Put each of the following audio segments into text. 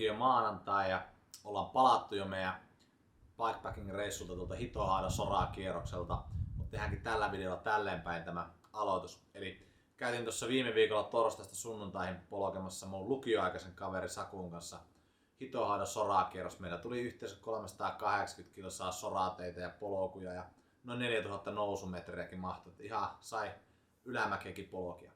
onkin jo maanantai ja ollaan palattu jo meidän bikepacking-reissulta tuolta Hitohaida Soraa-kierrokselta. Mutta tehdäänkin tällä videolla tälleen päin tämä aloitus. Eli käytin tuossa viime viikolla torstaista sunnuntaihin polkemassa mun lukioaikaisen kaveri Sakun kanssa Hitohaida Soraa-kierros. Meillä tuli yhteensä 380 kilsaa sorateitä ja polkuja ja noin 4000 nousumetriäkin mahtui. Ihan sai ylämäkeäkin polkia.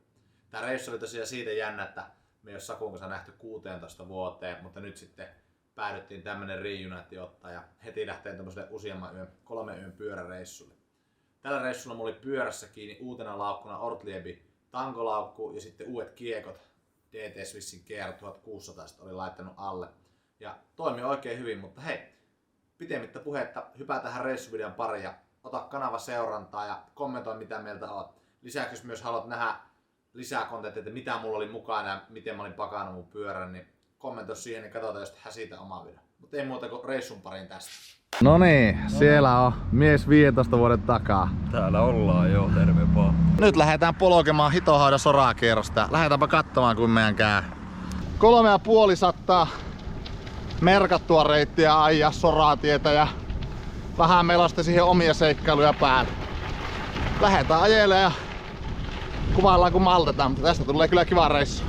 Tää reissu oli tosiaan siitä jännä, että me ei ole Sakun kanssa nähty 16 vuoteen, mutta nyt sitten päädyttiin tämmönen reunitti ottaa ja heti lähtee tämmöiselle useamman yön, 3 yön pyöräreissulle. Tällä reissulla mulla oli pyörässä kiinni uutena laukkuna Ortliebin tankolaukku ja sitten uudet kiekot DT Swissin GR 1600 oli laittanut alle. Ja toimi oikein hyvin, mutta hei, pitemmittä puhetta, hypää tähän reissuvideon pariin ja ota kanava seurantaa ja kommentoi mitä mieltä oot. Lisäksi jos myös haluat nähdä lisää kontenttia, että mitä mulla oli mukana ja miten mä olin pakannut mun pyörän, niin kommentoi siihen ja katsotaan jos tehdään siitä oma video. Mutta ei muuta kuin reissun pariin tästä. Noniin, siellä on mies 15 vuoden takaa. Täällä ollaan joo, terve vaan. Nyt lähdetään polkemaan Hitohaida Soraa-kierrosta. Lähdetäänpä katsomaan kuin meidän käy. 3,5 merkattua reittiä ajaa Soraatietä ja vähän meillä on sitten siihen omia seikkailuja päällä. Lähdetään ajelemaan ja kuvaillaan kun maltetaan, mutta tästä tulee kyllä kiva reissu.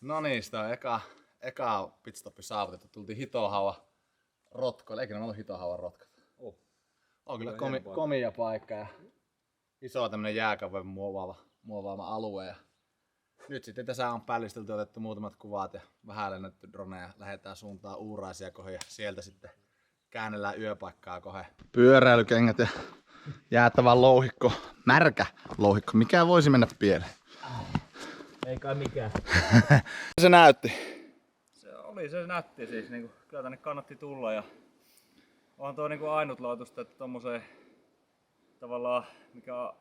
No niin, sitä on eka pitstoppi saavutettu. Tultiin Hitohaua Rotkoille. Eikä ne ollut Hitohaua Rotkot? On kyllä komia paikka ja iso tämmönen jääkauden muovaava alue. Ja nyt sitten tässä on pällistelty, otettu muutamat kuvat ja vähän lennetty droneja. Lähdetään suuntaan Uuraisia kohden ja sieltä sitten käännellään yöpaikkaa kohden. Pyöräilykengät ja jäätävä louhikko, märkä louhikko. Mikä voisi mennä pieleen? Ei kai mikään. Se näytti? Se nätti siis. Niinku, kyllä tänne kannatti tulla ja on tuo niinku ainutlaatuista, että tommoseen tavallaan mikä on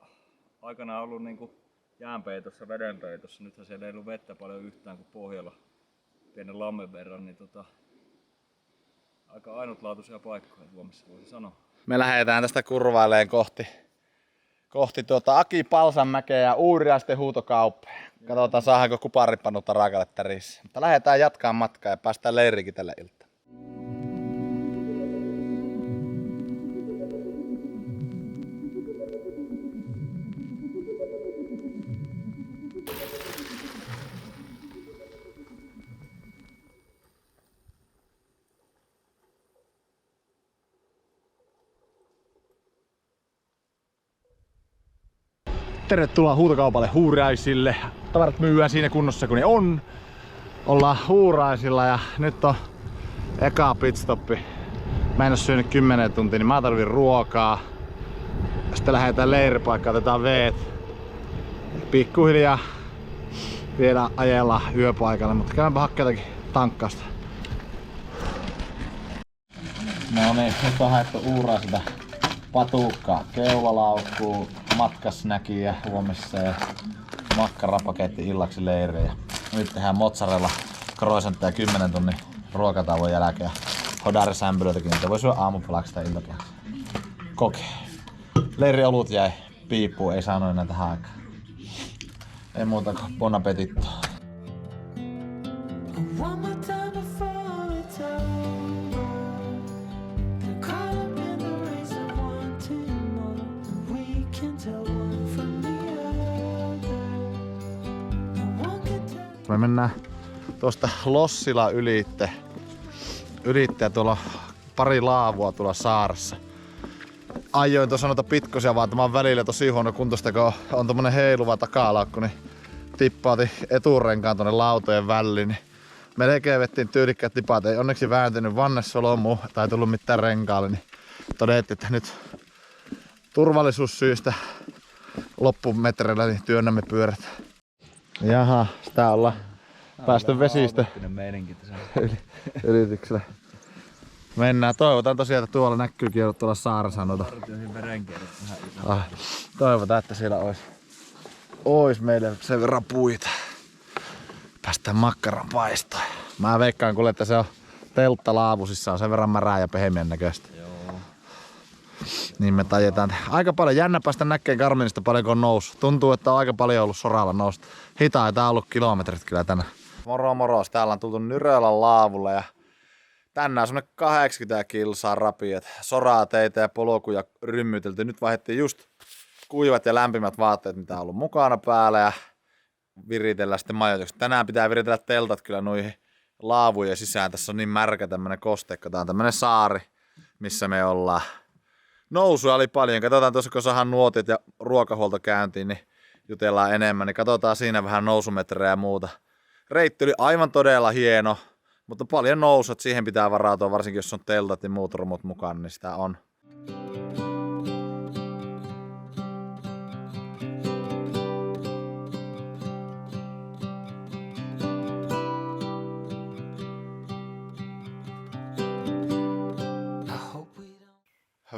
aikanaan ollut niinku jäänpeitossa, vedenpeitossa. Nythän siellä ei ollut vettä paljon yhtään kuin pohjalla pienen lammen verran, niin aika ainutlaatuisia paikkoja Suomessa voisi sanoa. Me lähdetään tästä kurvaileen kohti Aki Palsanmäkeä ja Uuriaisten huutokauppaa. Katsotaan saadaanko kuparipanuutta raakalle tärissä. Mutta lähdetään jatkaa matkaa ja päästään leiriinkin tällä iltaan. Tervetuloa huutokaupalle Uuriaisille. Tavarat myyään siinä kunnossa kun ne on. Ollaan Uuraisilla ja nyt on eka pitstoppi. Mä en oo syönyt 10 tuntia, niin mä tarvin ruokaa. Sitten lähdetään leiripaikkaan, otetaan veet. Pikkuhiljaa vielä ajella yöpaikalle, mutta käydäänpä hakkeetakin tankkausta. No niin, nyt on haettu Uuraisilta patukkaa, keulalaukkuu, matkasnäkiä huomissa ja makkarapaketti illaksi leiriin. Nyt tehdään mozzarella croissantteja 10 tunnin ruokatauon jälkeen. Hodarisämpylöitäkin, niitä voi syödä aamupalaksi tai iltapiaksi. Kokee. Leiriolut jäi piippuun, ei saanut enää tähän aikaan. Ei muuta kuin bon appetitto. Me mennään tuosta Lossila ylitte ja tuolla pari laavua tuolla saaressa. Ajoin tuossa noita pitkosia vaan, tämä on välillä tosi huono kuntoista, kun on tommonen heiluva takalaukku, niin tippautin eturenkaan tuonne lautojen väliin. Niin melkein vettiin tyylikkäät tipat, ei onneksi vääntynyt vannessolomua tai tullut mitään renkaalle, niin todettiin, että nyt turvallisuussyistä loppumetreillä niin työnnämme pyörät. Jaha, sitä ollaan päästy vesistö ylityksellä. Mennään. Toivotaan tosiaan, että tuolla näkyykin jo tuolla saaressa noita. Toivotaan, että siellä ois meille sen verran puita. Päästään makkaran paistoon. Mä veikkaan kuule, että se on teltta laavusissa, sen verran märää ja pehmeän näköistä. Joo. Niin me tajetaan. Aika paljon jännä päästä näkee Garminista paljonko on noussut. Tuntuu, että on aika paljon ollut soralla nousta. Hitaita on ollut kilometrit kyllä tänään. Moro moros, täällä on tultu Nyrölän laavulla ja tänään on semmonen 80 kilsaa rapiat. Soraa teitä ja polkuja rymmytelty. Nyt vaihdettiin just kuivat ja lämpimät vaatteet, mitä on ollut mukana päällä ja viritellään sitten majoitukset. Tänään pitää viritellä teltat kyllä noihin laavujen sisään. Tässä on niin märkä tämmönen kosteikko. Tää on tämmönen saari, missä me ollaan. Nousua oli paljon. Katsotaan tuossa, kun saadaan nuotit ja ruokahuolto käyntiin, niin jutellaan enemmän. Niin katsotaan siinä vähän nousumetrejä ja muuta. Reitti oli aivan todella hieno, mutta paljon nousut. Siihen pitää varautua, varsinkin jos on teltat ja muut romut mukana, niin sitä on.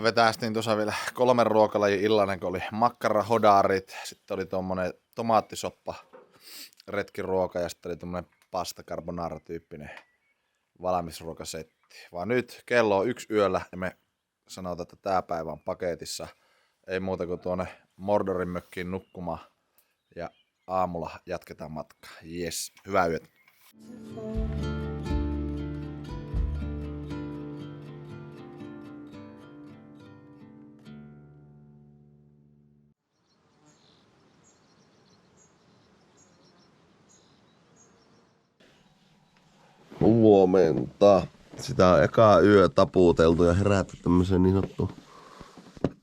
Vetästiin tuossa vielä 3 ruokalajin illainen, kun oli makkarahodarit, sitten oli tuommoinen tomaattisoppa, retkiruoka ja sitten oli tuommoinen pasta carbonara tyyppinen valmisruokasetti. Vaan nyt kello on 1 yöllä ja me sanotaan, että tää päivä on paketissa. Ei muuta kuin tuonne Mordorin mökkiin nukkumaan ja aamulla jatketaan matkaa. Jes, hyvää yötä. Huomenta. Sitä on eka yö taputeltu ja herätty tämmöiseen niin sanottuun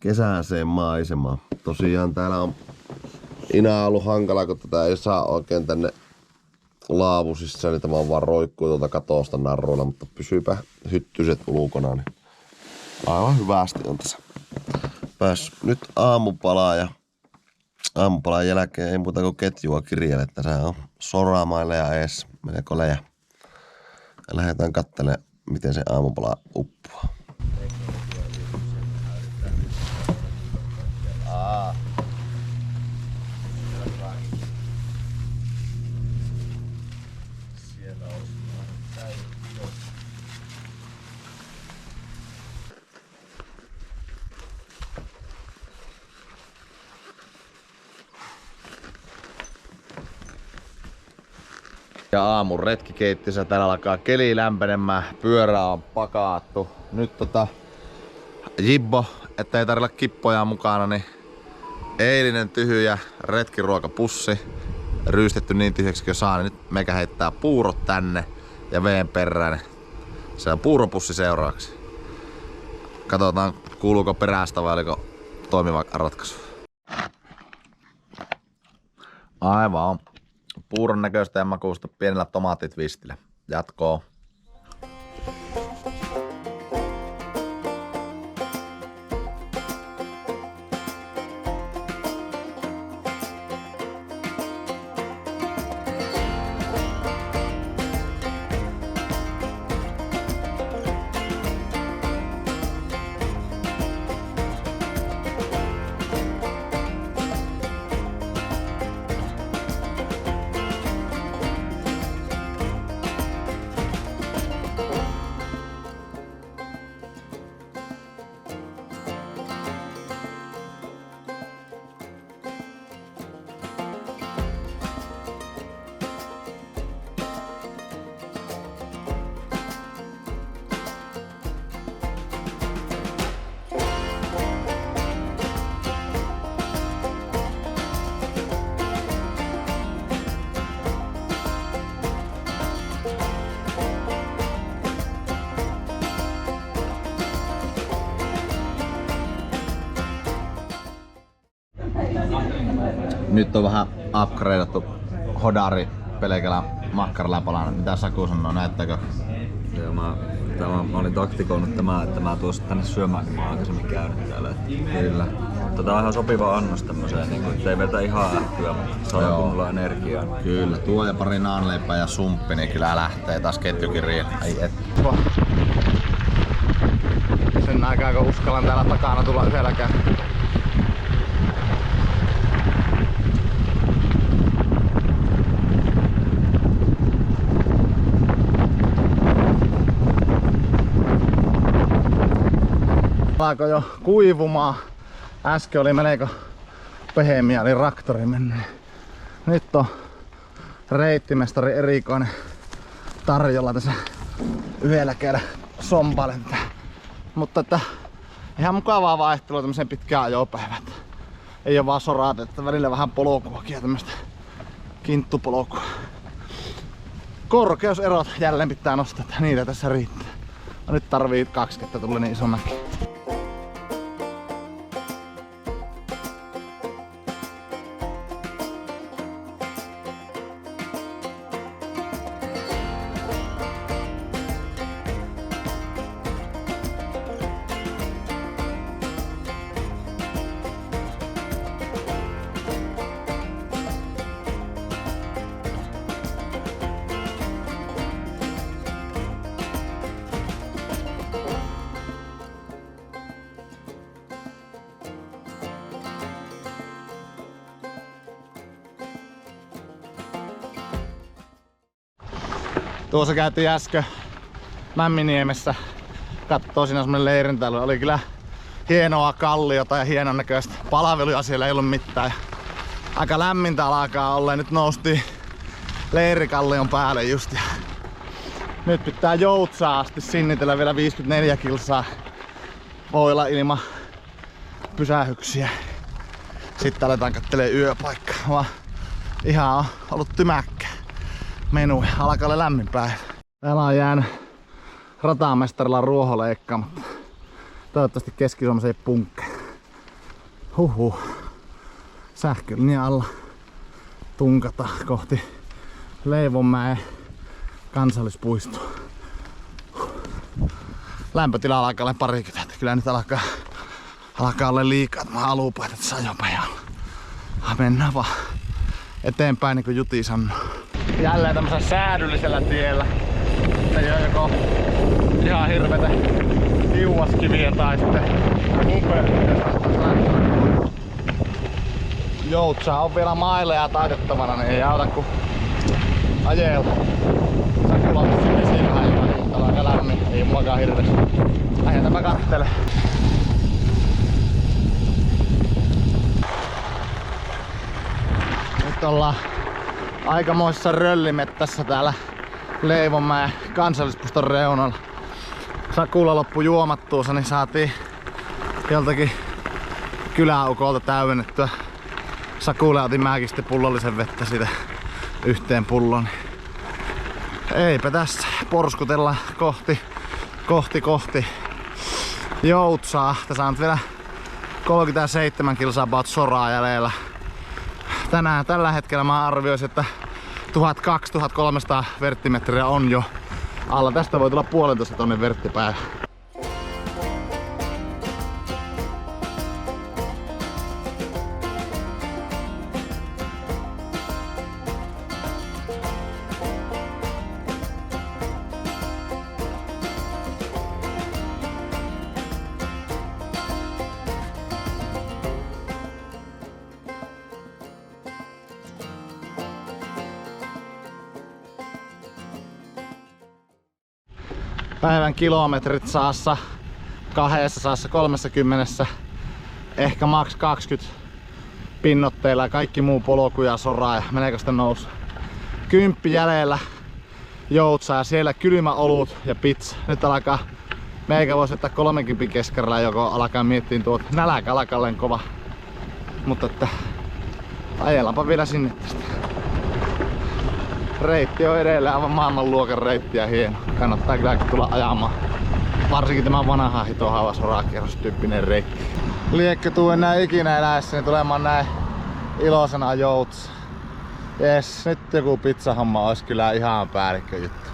kesäiseen maisemaan. Tosiaan täällä on inää ollut hankala, kun tätä ei saa oikein tänne laavusissa, niin tämä on vaan roikkuu tuolta katosta narruilla, mutta pysyypä hyttyset ulkona, niin aivan hyvästi on tässä päässyt. Nyt aamupalaa ja aamupalan jälkeen ei muuta kuin ketjua kirjelle. Tässä on soraamaille ja ees melko lejä. Lähdetään katselemaan, miten se aamupala uppoaa. Ja aamun retkikeittiössä täällä alkaa keli lämpenemään, pyörä on pakaattu. Nyt Jibbo, ettei tarvitse kippoja mukana, niin eilinen tyhjä retkiruokapussi. Ryystetty niin tyhjäksi kuin saa, niin nyt meikä heittää puurot tänne ja veen perään. Se on puuropussi seuraavaksi. Katsotaan kuuluuko perästä vai oliko toimiva ratkaisu. Aivan on. Puuron näköistä ja makuusta pienellä tomaattitvistillä. Jatkoo. Nyt on vähän upgradeattu hodari pelkällä makkaralla palana. Mitä Saku sanoo, näyttääkö? Joo, mä Mä olin taktikoinut tämän, että mä tuossa tänne syömään, kun mä oon aikaisemmin käynyt täällä. Kyllä. Tää on ihan sopiva annos tämmöseen, niin kuin, ettei vetä ihan ähkyä, mutta saa kunnolla energiaa. Kyllä, tuo ja pari naanleipää ja sumppi, niin kyllä lähtee taas ketjukiriin. Ai et. Sen aikaa kun uskallan täällä takana tulla yhdelläkään. Alkoi jo kuivumaan. Äsken oli melko pehmeä, oli traktori mennyt. Nyt on reittimestari erikoinen tarjolla tässä yhdellä kädellä sompailen. Mutta että ihan mukavaa vaihtelua tämmöiseen pitkään ajopäivään. Ei oo vaan soraat, että välillä vähän polkuakin ja tämmöstä kinttupolkua. Korkeuserot jälleen pitää nostaa, että niitä tässä riittää. Nyt tarvii 20 tulla niin iso mäki. Tuossa käytiin äsken Mämminiemessä kattoo siinä semmonen leirintäily. Oli kyllä hienoa kalliota ja hienon näköistä palveluja, siellä ei ollut mitään. Aika lämmintä alkaa olla. Nyt noustiin leirikallion päälle just. Ja nyt pitää Joutsaa asti sinnitellä vielä 54 kilsaa voilla ilman pysähyksiä. Sitten aletaan kattelee yöpaikkaa. Ihan on ollut tymäkkä menu. Alkaa olla lämmin päivä. Täällä on jäänyt ratamestarilla ruoholeikka, mutta toivottavasti Keski-Suomessa ei punkkeja. Huhhuh. Sähkölinja alla tunkata kohti Leivonmäen kansallispuistoa. Lämpötila alkaa olla parikymmentä. Kyllä nyt alkaa olla liikaa tämä alupaita tässä ajopajalla. Mennään vaan eteenpäin niin kuin Juti sanoo. Jälleen tämmöisellä säädyllisellä tiellä. Ei oo joko ihan hirvetä hiuaskiviä tai sitten Joutsaa on vielä maileja taitettavana, niin ei auta ku ajella. Sakulla sinne siinä vähän, mutta on aika lämmin, ei mullakaan hirveästi. Lähdetään mä kattele. Nyt ollaan aikamoissa röllimettässä täällä Leivonmäen kansallispuiston reunalla. Sakulla loppu juomattuusa, niin saatiin joltakin kyläukolta täydennettyä. Sakulle otin mäkin sitten pullollisen vettä siitä yhteen pulloon. Eipä tässä, porskutellaan kohti Joutsaa. Tässä on vielä 37 kilsaa about soraa jäljellä. Tänään tällä hetkellä mä arvioisin, että 1200-1300 verttimetriä on jo alla. Tästä voi tulla 1,5 tonnin verttipäivä. Päivän kilometrit saassa 230, ehkä maks 20 pinnotteilla ja kaikki muu polku ja soraa ja meneekö sitten nousu. 10 jäljellä Joutsaa ja siellä kylmä olut ja pizza. Nyt alkaa, meikä voisi ottaa 30 keskerillä joko alkaa miettiä tuot nälkä alkalleen kova. Mutta että ajellaanpa vielä sinne tästä. Reitti on edelleen aivan maailmanluokan reitti ja hieno. Kannattaa kyllä tulla ajamaan. Varsinkin tämä vanha hitohava sorakierrostyyppinen reitti. Liekkä tuu enää ikinä eläessäni tulemaan näin ilosena Joutsaan. Jes, nyt joku pizzahomma olisi kyllä ihan päällikkö juttu.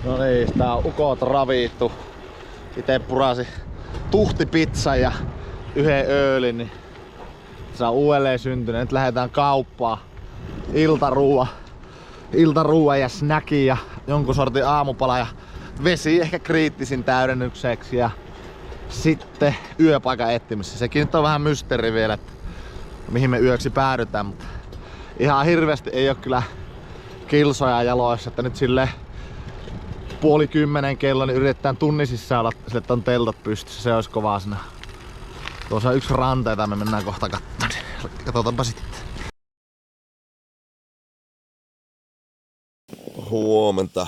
No niin, tää on ukot ravittu. Ite purasi tuhtipizza ja yhden öölin, niin se on uudelleen syntynyt. Nyt lähdetään kauppaan. Iltaruua ja snacki ja jonkun sortin aamupala ja vesi ehkä kriittisin täydennykseksi ja sitten yöpaikan etsimisessä. Sekin nyt on vähän mysteeri vielä, että mihin me yöksi päädytään, mutta ihan hirveästi ei oo kyllä kilsoja jaloissa, että nyt silleen 9:30 kello niin yritetään tunnin sisään olla sille, että on teltat pystyssä. Se olisi kovaa siinä. Tuossa on yksi ranta, jota me mennään kohta katsomaan. Katsotaanpa sitten. Huomenta.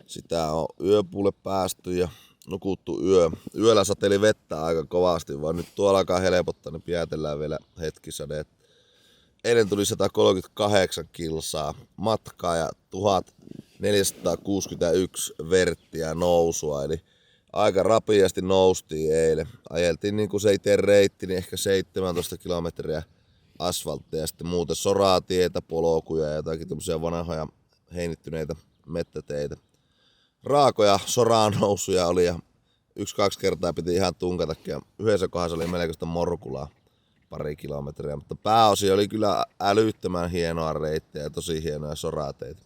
Sitä on yöpuulle päästy ja nukuttu yö. Yöllä sateli vettä aika kovasti, vaan nyt tuolla alkaa helpottaa, niin pietellään vielä hetki sadeet. Eilen tuli 138 kilsaa matkaa ja 1461 verttiä nousua, eli aika rapiasti noustiin eilen. Ajeltiin niin kuin se itse reitti, niin ehkä 17 kilometriä asfalttia ja sitten muuten soratietä, polkuja ja jotakin tämmöisiä vanhoja heinittyneitä mettäteitä. Raakoja soraan nousuja oli ja 1-2 kertaa piti ihan tunkatakin ja yhdessä kohdassa oli melkoista morkulaa pari kilometriä, mutta pääosi oli kyllä älyttömän hienoa reittiä ja tosi hienoja sorateitä.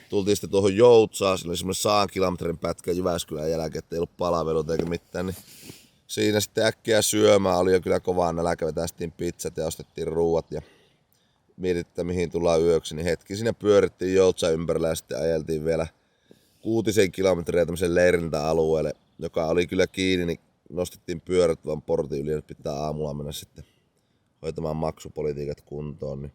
Tultiin sitten tuohon Joutsaan, sillä oli semmoinen 100 kilometrin pätkä Jyväskylän jälkeen, ettei ollut palveluita eikä mitään, niin siinä sitten äkkiä syömään oli jo kyllä kovaa nälkä, vetästiin pizzat ja ostettiin ruuat ja mietittiin mihin tullaan yöksi, niin hetki siinä pyörittiin Joutsan ympärillä ja sitten ajeltiin vielä 6 kilometriä tämmöisen leirintäalueelle, joka oli kyllä kiinni, niin nostettiin pyörät vaan portin yli, että pitää aamulla mennä sitten hoitamaan maksupolitiikat kuntoon.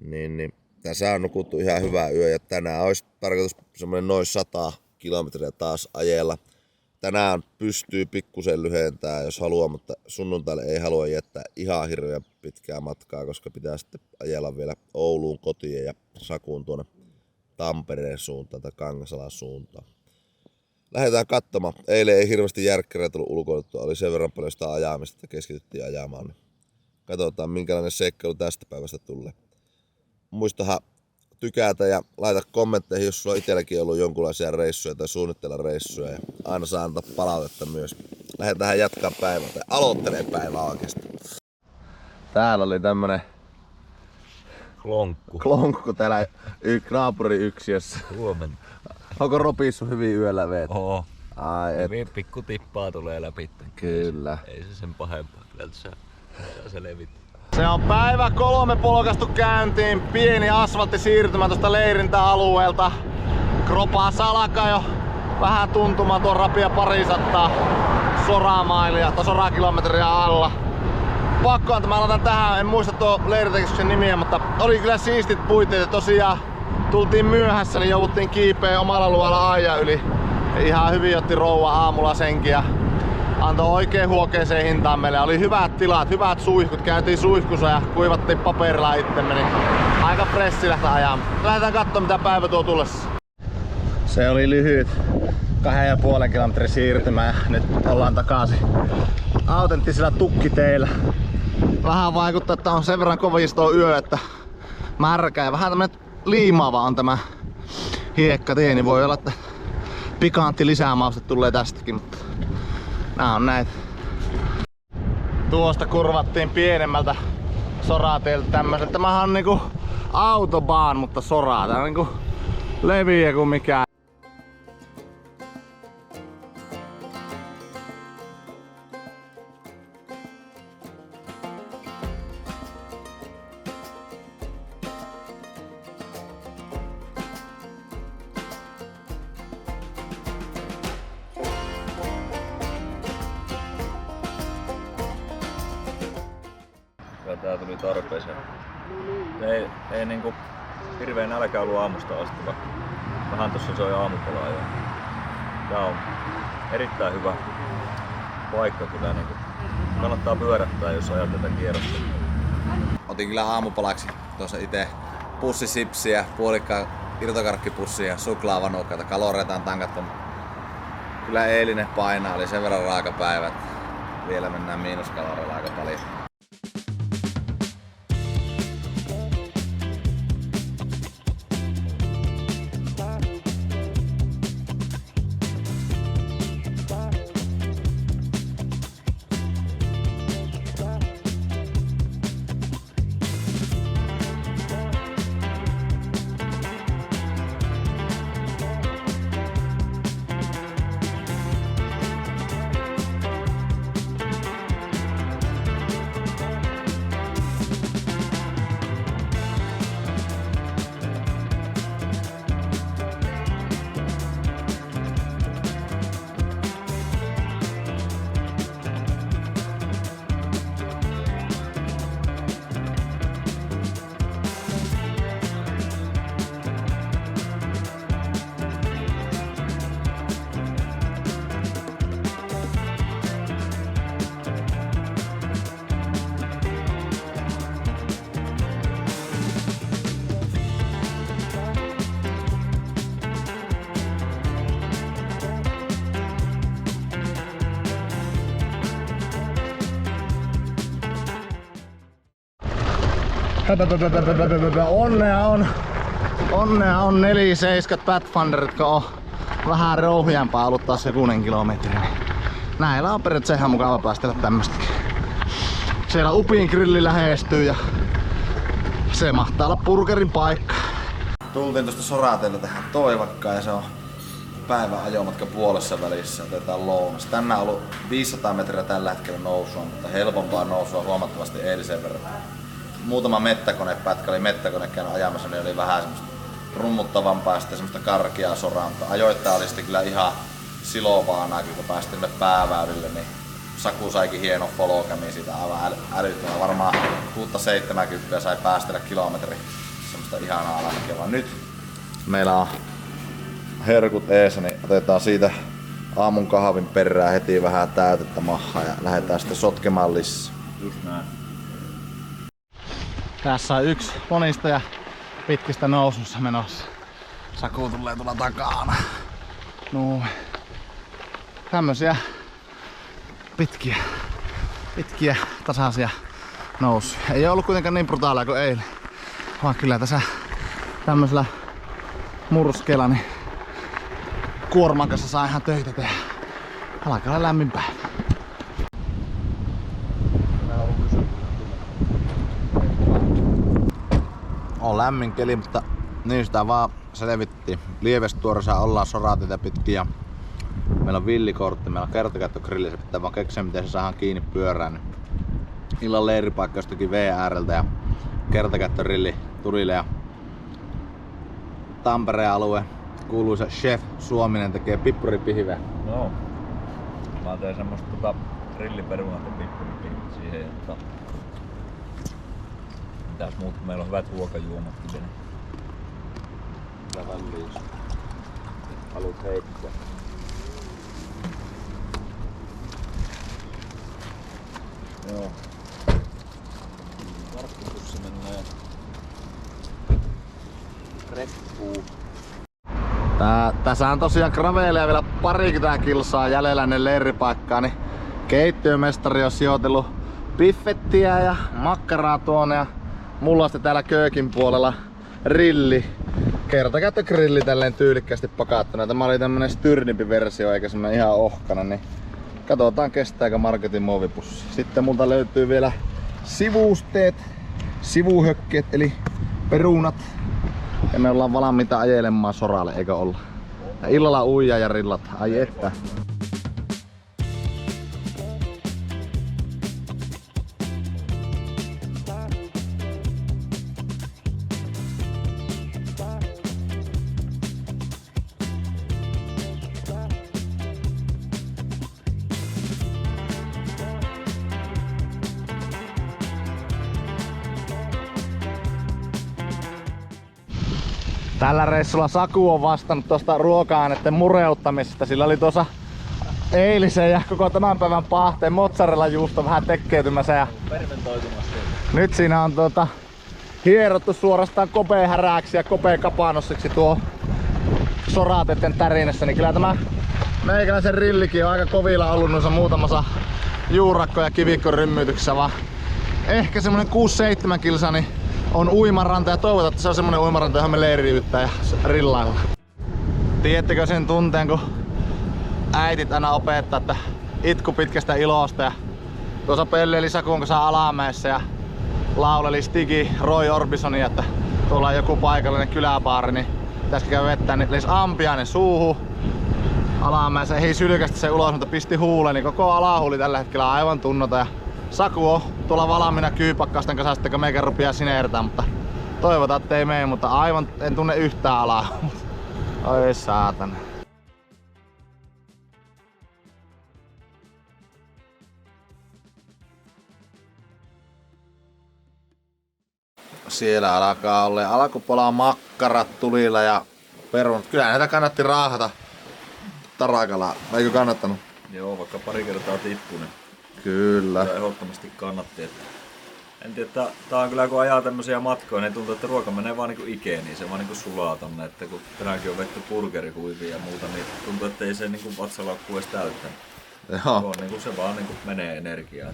Niin tässä on nukuttu ihan hyvä yö ja tänään olisi tarkoitus semmoinen noin 100 kilometriä taas ajella. Tänään pystyy pikkusen lyhentämään jos haluaa, mutta sunnuntaille ei halua jättää ihan hirveän pitkää matkaa, koska pitää sitten ajella vielä Ouluun kotiin ja Sakuun tuonne Tampereen suuntaan tai Kangasalan suuntaan. Lähdetään katsomaan. Eilen ei hirveästi järkkäreitä tullut ulkoiluttua. Oli sen verran paljon sitä ajamista, että keskityttiin ajamaan. Niin katsotaan minkälainen seikkailu tästä päivästä tulee. Muistahan tykätä ja laita kommentteihin, jos sulla on itselläkin ollut jonkunlaisia reissuja tai suunnitella reissuja. Ja aina saa antaa palautetta myös. Lähdetään jatkaa päivää tai aloittelee päivää oikeasti. Täällä oli tämmönen klonkku täällä naapuriyksiössä. Huomenta. Onko Ropissu hyvin yöllä veet? Oo. Ai et. Pikku tippaa tulee läpi. Kyllä. Ei se sen pahempaa. Kyllä saa se levittää. Se on päivä 3 polkastu käyntiin. Pieni asfalttisiirtymä tuosta leirintäalueelta. Kropas alkaa jo vähän tuntumaan tuon rapia 200 soramailia tai sorakilometriä alla. Pakkohan, että mä aloitan tähän, en muista tuo leirintäkeskuksen nimiä, mutta oli kyllä siistit puitteet. Tosiaan tultiin myöhässä, niin jouduttiin kiipeä omalla luolla aijan yli. Ja ihan hyvin otti rouva aamulla senkin ja antoi oikein huokeeseen hintaan meille. Oli hyvät tilat, hyvät suihkut. Käytiin suihkussa ja kuivattiin paperilla itsemme, niin aika pressi lähtee ajamaan. Lähdetään katsomaan mitä päivä tuo tullessa. Se oli lyhyt 2,5 kilometrin siirtymä ja nyt ollaan takaisin autenttisilla tukkiteillä. Vähän vaikuttaa, että on sen verran kovisto yö, että märkä ja vähän tämmönen liimaava on tämä hiekkatie, niin voi olla, että pikantti lisämauste tulee tästäkin, mutta nää on näitä. Tuosta kurvattiin pienemmältä sorateiltä tämmöiseltä. Tämähän on niinku autobaan, mutta soraa. Tää on niinku leviä kuin mikään. Kyllä tää tuli tarpeeseen. Ei niinku hirveen nälkä ollut aamusta asti, vaikka vähän tossa soi aamupalaa. Ja tää on erittäin hyvä paikka kyllä. Niinku kannattaa pyörähtää, jos ajat tätä kierrosta. Otin kyllä aamupalaksi tuossa itse pussisipsiä, puolikkaan irtokarkkipussia ja suklaavanukkaita. Kaloreita on tankattu. Kyllä eilinen paina oli sen verran raaka päivä, että vielä mennään miinuskaloreilla aika paljon. Onnea on 470 Pathfinder, jotka on vähän rouhiampaa ollut taas jokunen kilometri. Näillä on periaatteessa ihan mukava päästellä tämmöstäkin. Siellä Upin grilli lähestyy ja se mahtaa olla burgerin paikka. Tultiin tuosta Sorateilta tähän Toivakkaan ja se on päivän ajomatka puolessa välissä. Otetaan lounas. Tänään on ollut 500 metriä tällä hetkellä nousua, mutta helpompaa nousua huomattavasti eiliseen verran. Muutama mettäkonepätkä oli mettäkone käynyt ajamassa, niin oli vähän semmoista rummuttavampaa ja sitten semmoista karkeaa soraa, mutta ajoittain oli sitten kyllä ihan silovaanaa, kun päästiin tänne pääväylille, niin Saku saikin hieno follow-kämi siitä aivan älyttömän. Varmaan 670 sai päästellä kilometri. Semmoista ihanaa alamäkeä. Nyt meillä on herkut eessä, niin otetaan siitä aamun kahvin perään heti vähän täytettä mahaa ja lähdetään sitten sotkemaan lisää. Just näin. Tässä on yksi ponistaja pitkistä nousussa menossa. Saku tulee tulla takana. No, tämmösiä pitkiä tasaisia nousuja. Ei oo ollut kuitenkaan niin brutaalia kuin eilen. Vaan kyllä tässä tämmöisellä murskella niin kuorman kanssa saa ihan töitä tehdä. Alkaa olla lämmin päivä. On lämmin keli, mutta niin sitä vaan selvittiin. Lievestuorissa ollaan Sorateitä pitkin ja meillä on villikortti, meillä on kertakäyttögrilli, se pitää vaan keksiä miten se saadaan kiinni pyörään. Niin illan leiripaikka jostakin VR:ltä ja kertakäyttögrilli tulille ja Tampereen alue kuuluisa Chef Suominen tekee pippuripihveä. No. Mä teen semmoista grilliperunat ja pippuripihvet siihen, että mitäs muut, meillä on hyvät ruokajuomatkin. Mitä väliin, jos haluat heittää? Joo. Karkkipussi menee reppuun. Tässä on tosiaan gravelia vielä parikymmentä kilsaa jäljellä ennen leiripaikkaa, niin keittiömestari on sijoitellut biffettiä ja makkaraa tuonne ja mulla on sitten täällä köökin puolella rilli. Kertakäyttögrilli tälleen tyylikkäästi pakattuna. Tämä oli tämmönen styrnimpi versio eikä semmonen ihan ohkana, niin katsotaan kestääkö marketin muovipussi. Sitten multa löytyy vielä sivusteet, sivuhökkeet eli perunat. Ja me ollaan valmiita ajelemaan Soralle, eikö olla? Ja illalla uijaa ja rillat, ai että. Tällä reissulla Saku on vastannut tuosta ruoka-aineiden mureuttamisesta. Sillä oli tuossa eilisen ja koko tämän päivän pahteen mozzarella juusto vähän tekkeytymässä. Ja nyt siinä on hierottu suorastaan kopeahäräksi ja kopeakapanosseksi tuo Sorateiden tärinässä. Niin kyllä tämä meikäläisen rillikin on aika kovilla ollut noissa muutamassa juurakko- ja kivikkorymmyytyksessä. Vaan ehkä semmonen 6-7 kilsa niin on uimaranta ja toivotaan, että se on semmonen uimaranta, johon me leiriyttää ja rillailla. Tiedättekö sen tunteen, kun äitit aina opettaa, että itku pitkästä ilosta ja tuossa pelleili Sakun kanssa alamäessä ja lauleli Stigi Roy Orbisonia, että tuolla on joku paikallinen kyläbaari, niin pitäisikö käydä vettää, niin leisi ampiainen suuhun alamäessä, ei sylkästä se ulos, mutta pisti huuleen, niin koko alahuuli tällä hetkellä aivan tunnota. Ja Saku on tuolla valmiina kyypakkausten kanssa sitten kun meikä rupeaa sineertää, mutta toivotaan ettei mene, mutta aivan en tunne yhtään alaa. Oi saatana. Siellä alkaa olla alkupolaa makkarat tulilla ja perunat. Kyllä näitä kannatti raahata tarakalaa. Eikö kannattanut? Joo, vaikka pari kertaa tippui, niin kyllä. Ehdottomasti kannatti. Että en tiedä, että tää on kyllä kun ajaa tämmösiä matkoja, niin tuntuu, että ruoka menee vaan niinku ikeen, niin se vaan niinku sulaa tonne. Että kun tänäänkin on vetty burgerihuivia ja muuta, niin tuntuu, että ei se niinku vatsalaukku edes täyttänyt. Joo. Niinku se vaan niinku menee energiaa.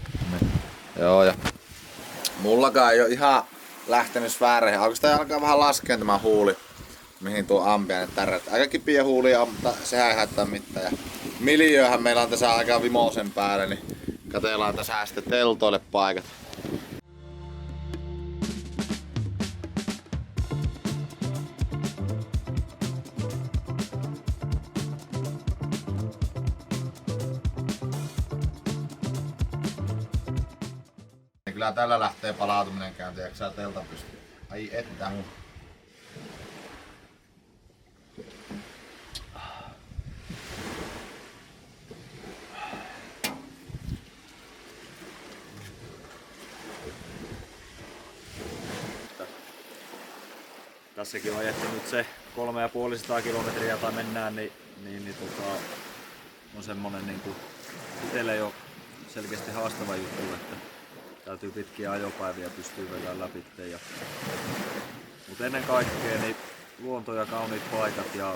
Joo, ja mullakaan ei oo ihan lähtenyt sfääreihin. Oikeastaan alkaa vähän laskea tämä huuli, mihin tuo ambiainen tärjät. Aika kipiä huulia on, mutta sehän ei haittaa mitään. Ja miljööhän meillä on tässä aika vimoisen päälle, niin katsellaan tässä sitten teltoille paikat. Kyllä tällä lähtee palautuminen käyntiin, jaksaa teltan pystyy. Ai että. Tässäkin on ajettu nyt se 350 kilometriä tai mennään, niin on semmonen niinku itselle jo selkeästi haastava juttu, että täytyy pitkiä ajopäiviä pystyy vetämään läpi. Mutta ennen kaikkea niin luonto ja kauniit paikat, ja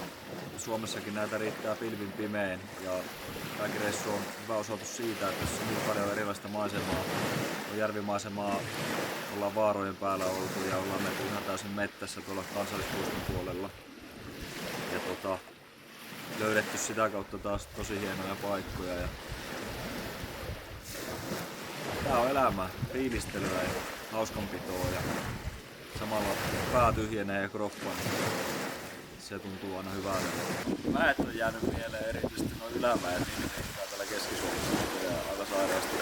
Suomessakin näitä riittää pilvin pimein, ja kaikki reissu on hyvä osoitus siitä, että tässä on niin paljon erilaista maisemaa. On järvimaisemaa, ollaan vaarojen päällä oltu ja ollaan menty ihan täysin mettässä tuolla kansallispuiston puolella. Ja löydetty sitä kautta taas tosi hienoja paikkoja. Ja tää on elämää, fiilistelyä ja hauskanpitoa ja samalla pää tyhjenee ja kroppa. Se tuntuu aina hyvältä. Mäet on jäänyt mieleen erityisesti noin ylämäet, niin täällä Keski-Suomessa ja aivan sairaasti.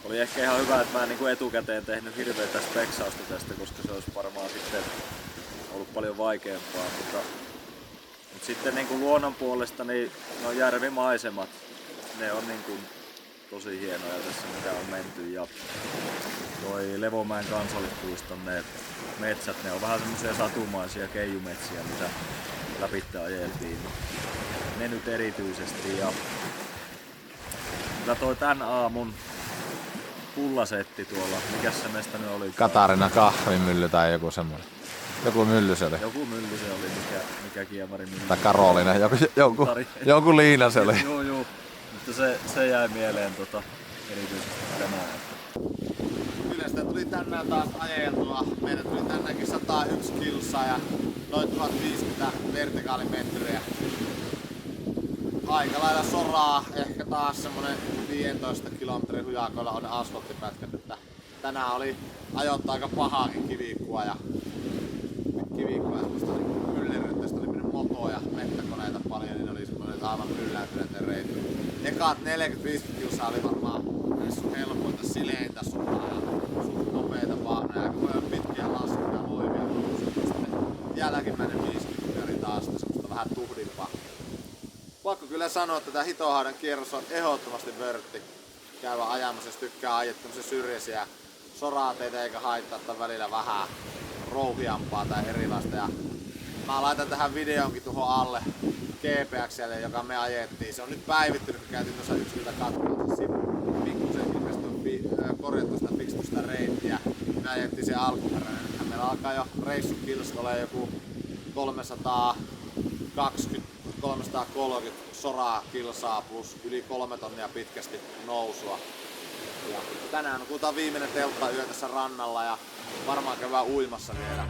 Oli ehkä ihan hyvä, että mä en niin etukäteen tehnyt hirveätä speksausta tästä, koska se olisi varmaan sitten ollut paljon vaikeampaa. Mutta sitten niin luonnon puolesta niin no järvimaisemat, ne on niin tosi hienoja tässä mitä on menty. Ja toi Levomäen kansallispuiston ne metsät, ne on vähän semmoisia satumaisia keijumetsiä, mitä läpi ajeltiin. Ne nyt erityisesti. Ja kyllä toi tän aamun pullasetti tuolla, mikäs se meistä nyt oli? Katarina kahvimylly tai joku semmoinen. Joku mylly se oli. Joku mylly se oli, mikä kiemari mylly. Tai Karolina, joku Liina se oli. Joo, mutta se jäi mieleen erityisesti tänään. Kyllä sitä tuli tänään taas ajeltua. Meidän tuli tänäänkin 101 kilsaa ja noin 1050 vertikaalimetriä. Aika lailla soraa, ehkä taas semmonen 15 kilometrin hujakoilla on ne asfalttipätkät, että tänään oli ajoittaa aika pahaakin kivikkoa ja semmoista myllerryttä, tästä oli mennyt motoa ja mettäkoneita paljon, niin oli semmoinen aivan mylläytyneet reitit. Ekaat 40-50 kilsaa oli varmaan helpointa sileintä suuntaan ja suht nopeita vaunuja, aika paljon pitkiä laskuja loivia. Sitten jälkimmäinen 50 oli taas semmoista vähän tuhdimpaa. Pakko kyllä sanoa, että tämä Hitohaudan kierros on ehdottomasti vörtti käydä ajamassa, jos tykkää ajaa tämmöisiä syrjäisiä sorateitä eikä haittaa tai välillä vähän rouhiampaa tai erilaista. Ja mä laitan tähän videonkin tuohon alle GPX:lle, joka me ajettiin. Se on nyt päivittynyt, kun käytiin tuossa yksiltä katsomaan. Siinä pikkusen ilmeisesti on korjattu sitä fiksusta reittiä. Me ajettiin se alkuperäinen. Meillä alkaa jo reissukilsta olemaan joku 320-330 soraa kilsaa plus yli 3 tonnia pitkästi nousua. Ja tänään on kuitenkin viimeinen telttayö tässä rannalla ja varmaan käydään uimassa vielä.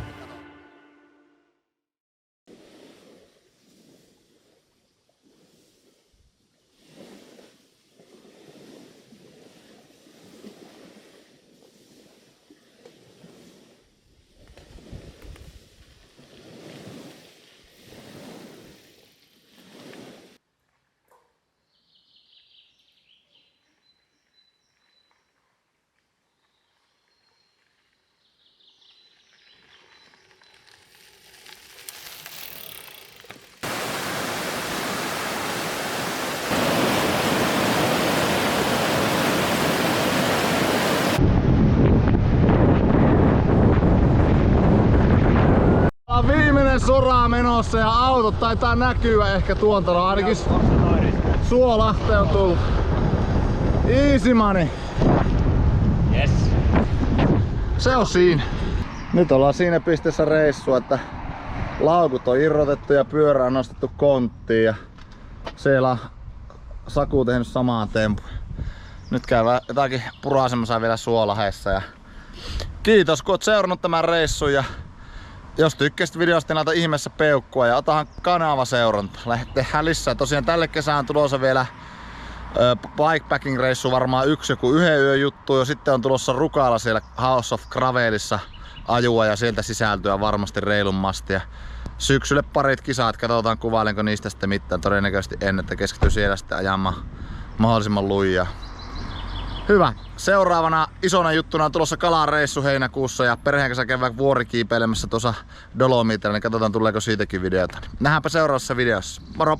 Viimeinen soraa menossa ja autot taitaa näkyä ehkä tuontana, ainakin Suolahteen on tullut. Easy money. Yes. Se on siinä. Nyt ollaan siinä pisteessä reissua, että laukut on irrotettu ja pyörä on nostettu konttiin ja siellä on Saku tehnyt samaa tempua. Nyt käydään jotakin purasemassa vielä Suolahessa ja Kiitos kun oot seurannut tämän reissun ja jos tykkäsit videosta, niin laita ihmeessä peukkua ja otahan kanavaseuranta. Tehdään lisää. Tosiaan tälle kesään tulossa vielä bikepacking reissu varmaan yhden yön juttu ja sitten on tulossa Rukalla siellä House of Gravelissa ajua ja sieltä sisältyä varmasti reilummasti. Ja syksylle parit kisat, katsotaan kuvailenko niistä sitten mitään. Todennäköisesti en, että keskittyy siellä sitten ajamaan mahdollisimman lujaa. Hyvä. Seuraavana isona juttuna on tulossa kalareissu heinäkuussa ja perheen kanssa käydään vuorikiipeilemässä tuossa Dolomitilla, niin katsotaan tuleeko siitäkin videota. Nähdäänpä seuraavassa videossa. Moro!